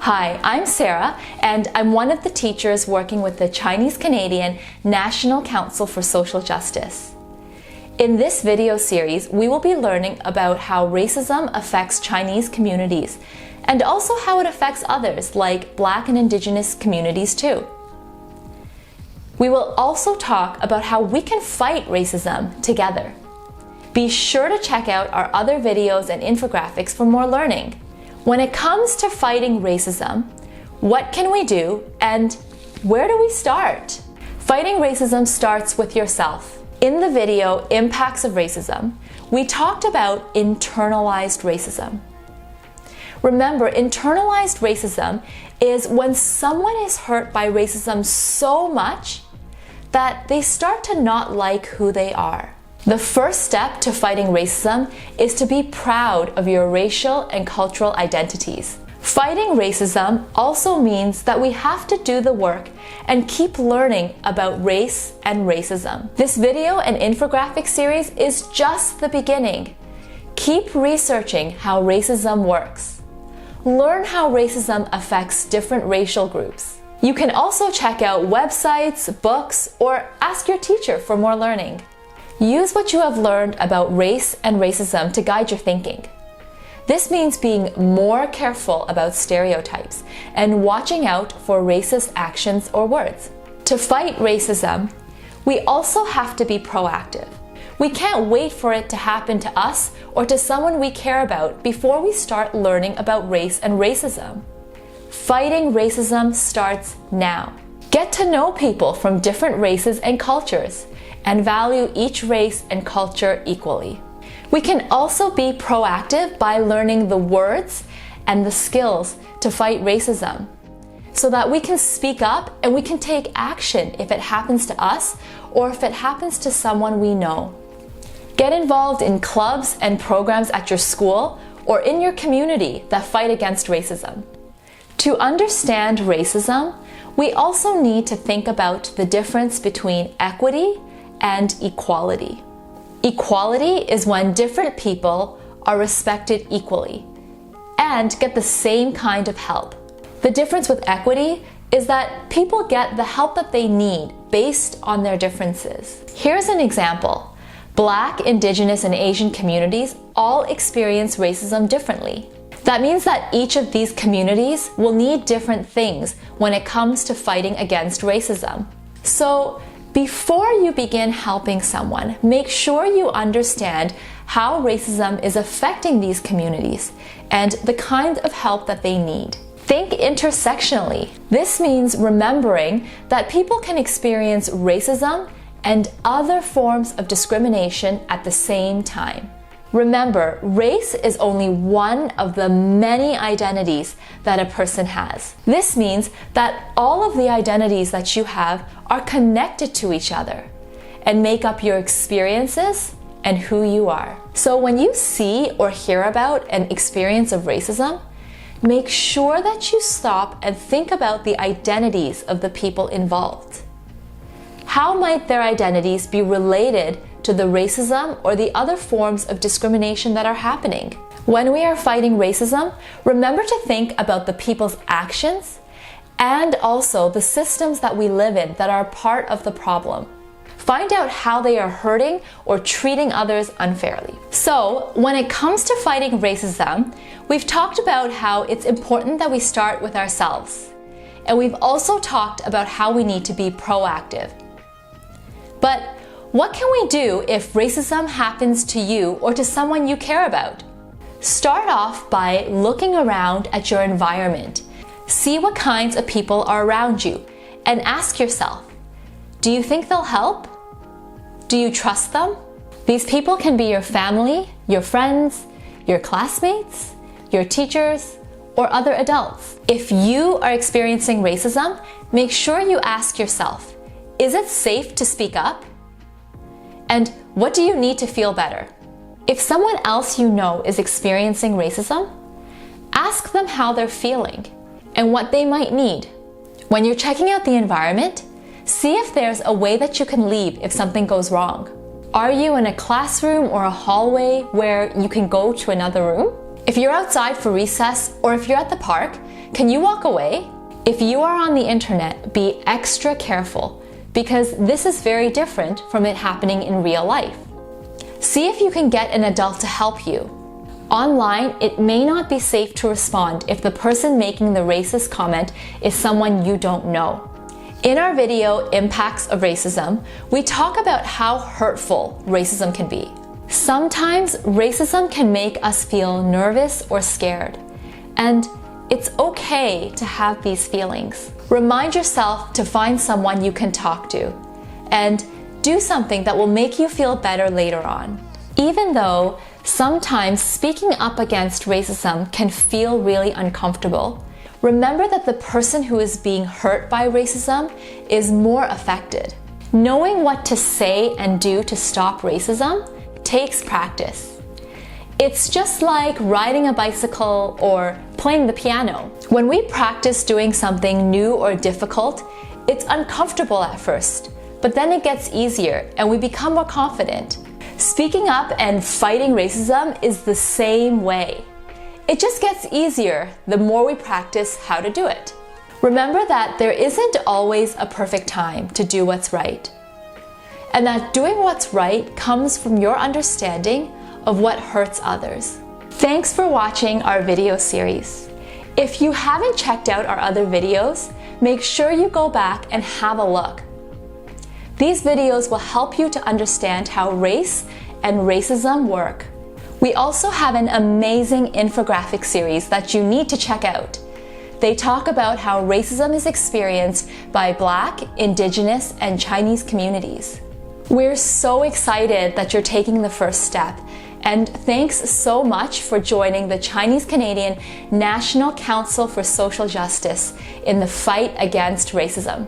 Hi, I'm Sarah, and I'm one of the teachers working with the Chinese Canadian National Council for Social Justice. In this video series, we will be learning about how racism affects Chinese communities and also how it affects others like Black and Indigenous communities too. We will also talk about how we can fight racism together. Be sure to check out our other videos and infographics for more learning. When it comes to fighting racism, what can we do and where do we start? Fighting racism starts with yourself. In the video, Impacts of Racism, we talked about internalized racism. Remember, internalized racism is when someone is hurt by racism so much that they start to not like who they are. The first step to fighting racism is to be proud of your racial and cultural identities. Fighting racism also means that we have to do the work and keep learning about race and racism. This video and infographic series is just the beginning. Keep researching how racism works. Learn how racism affects different racial groups. You can also check out websites, books, or ask your teacher for more learning. Use what you have learned about race and racism to guide your thinking. This means being more careful about stereotypes and watching out for racist actions or words. To fight racism, we also have to be proactive. We can't wait for it to happen to us or to someone we care about before we start learning about race and racism. Fighting racism starts now. Get to know people from different races and cultures, and value each race and culture equally. We can also be proactive by learning the words and the skills to fight racism so that we can speak up and we can take action if it happens to us or if it happens to someone we know. Get involved in clubs and programs at your school or in your community that fight against racism. To understand racism, we also need to think about the difference between equity and equality. Equality is when different people are respected equally and get the same kind of help. The difference with equity is that people get the help that they need based on their differences. Here's an example. Black, Indigenous, and Asian communities all experience racism differently. That means that each of these communities will need different things when it comes to fighting against racism. So, before you begin helping someone, make sure you understand how racism is affecting these communities and the kind of help that they need. Think intersectionally. This means remembering that people can experience racism and other forms of discrimination at the same time. Remember, race is only one of the many identities that a person has. This means that all of the identities that you have are connected to each other and make up your experiences and who you are. So when you see or hear about an experience of racism, make sure that you stop and think about the identities of the people involved. How might their identities be related to the racism or the other forms of discrimination that are happening? When we are fighting racism, remember to think about the people's actions and also the systems that we live in that are part of the problem. Find out how they are hurting or treating others unfairly. So, when it comes to fighting racism, we've talked about how it's important that we start with ourselves. And we've also talked about how we need to be proactive. But what can we do if racism happens to you or to someone you care about? Start off by looking around at your environment. See what kinds of people are around you and ask yourself, do you think they'll help? Do you trust them? These people can be your family, your friends, your classmates, your teachers, or other adults. If you are experiencing racism, make sure you ask yourself, is it safe to speak up? And what do you need to feel better? If someone else you know is experiencing racism, ask them how they're feeling and what they might need. When you're checking out the environment, see if there's a way that you can leave if something goes wrong. Are you in a classroom or a hallway where you can go to another room? If you're outside for recess or if you're at the park, can you walk away? If you are on the internet, be extra careful because this is very different from it happening in real life. See if you can get an adult to help you. Online, it may not be safe to respond if the person making the racist comment is someone you don't know. In our video, Impacts of Racism, we talk about how hurtful racism can be. Sometimes racism can make us feel nervous or scared, and it's okay to have these feelings. Remind yourself to find someone you can talk to, and do something that will make you feel better later on. Even though sometimes speaking up against racism can feel really uncomfortable, remember that the person who is being hurt by racism is more affected. Knowing what to say and do to stop racism takes practice. It's just like riding a bicycle or playing the piano. When we practice doing something new or difficult, it's uncomfortable at first, but then it gets easier and we become more confident. Speaking up and fighting racism is the same way. It just gets easier the more we practice how to do it. Remember that there isn't always a perfect time to do what's right, and that doing what's right comes from your understanding of what hurts others. Thanks for watching our video series. If you haven't checked out our other videos, make sure you go back and have a look. These videos will help you to understand how race and racism work. We also have an amazing infographic series that you need to check out. They talk about how racism is experienced by Black, Indigenous, and Chinese communities. We're so excited that you're taking the first step, and thanks so much for joining the Chinese Canadian National Council for Social Justice in the fight against racism.